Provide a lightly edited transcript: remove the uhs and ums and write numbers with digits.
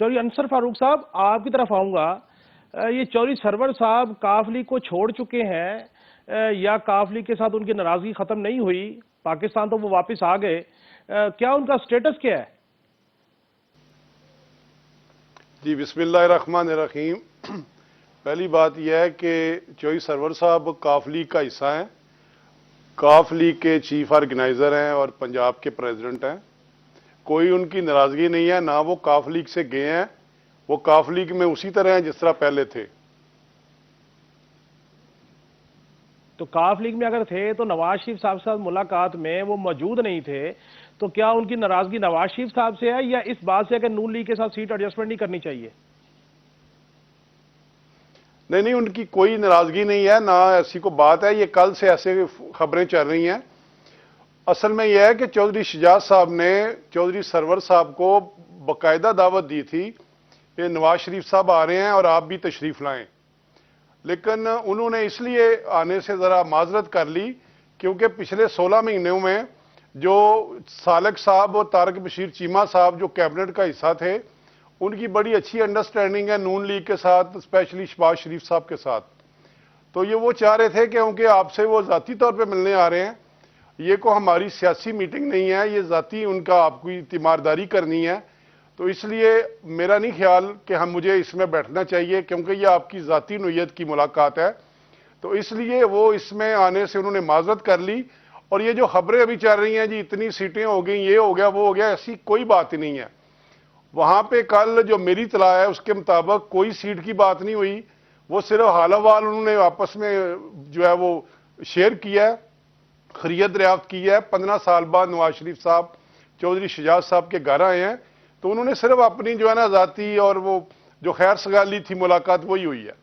चौधरी अंसर फारूक साहब, आपकी तरफ आऊंगा। ये चौधरी सरवर साहब काफ लीग को छोड़ चुके हैं या काफ लीग के साथ उनकी नाराजगी खत्म नहीं हुई, पाकिस्तान तो वो वापस आ गए, क्या उनका स्टेटस क्या है? जी बिस्मिल्लाहिर्रहमानिर्रहीम। पहली बात यह है कि चौधरी सरवर साहब काफ लीग का हिस्सा हैं, काफ लीग के चीफ ऑर्गेनाइजर हैं और पंजाब के प्रेसिडेंट हैं। कोई उनकी नाराजगी नहीं है, ना वो काफ लीग से गए हैं, वो काफ लीग में उसी तरह हैं जिस तरह पहले थे। तो काफ लीग में अगर थे तो नवाज शरीफ साहब के साथ मुलाकात में वो मौजूद नहीं थे, तो क्या उनकी नाराजगी नवाज शरीफ साहब से है या इस बात से है कि नून लीग के साथ सीट एडजस्टमेंट नहीं करनी चाहिए? नहीं, उनकी कोई नाराजगी नहीं है, ना ऐसी कोई बात है। ये कल से ऐसे खबरें चल रही हैं। असल में यह है कि चौधरी शजात साहब ने चौधरी सरवर साहब को बाकायदा दावत दी थी कि नवाज शरीफ साहब आ रहे हैं और आप भी तशरीफ लाएं, लेकिन उन्होंने इसलिए आने से ज़रा माजरत कर ली क्योंकि पिछले 16 महीनों में जो सालक साहब और तारक बशीर चीमा साहब जो कैबिनेट का हिस्सा थे, उनकी बड़ी अच्छी अंडरस्टैंडिंग है नून लीग के साथ, स्पेशली शहबाज शरीफ साहब के साथ। तो ये वो चाह रहे थे क्योंकि आपसे वो ज़ाती तौर पे मिलने आ रहे हैं, ये को हमारी सियासी मीटिंग नहीं है, ये ज़ाती उनका आपकी तीमारदारी करनी है, तो इसलिए मेरा नहीं ख्याल कि मुझे इसमें बैठना चाहिए क्योंकि ये आपकी ज़ाती नोयत की मुलाकात है। तो इसलिए वो इसमें आने से उन्होंने माजरत कर ली। और ये जो खबरें अभी चल रही हैं जी इतनी सीटें हो गई, ये हो गया, वो हो गया, ऐसी कोई बात ही नहीं है। वहाँ पे कल जो मेरी इत्तला है उसके मुताबिक कोई सीट की बात नहीं हुई, वो सिर्फ हाल अहवाल उन्होंने आपस में जो है वो शेयर किया है, खैरियत दरियाफ्त की है। 15 साल बाद नवाज शरीफ साहब चौधरी शजात साहब के घर आए हैं, तो उन्होंने सिर्फ अपनी जो है ना ज़ाती और वो जो खैर सगाली थी मुलाकात वही हुई है।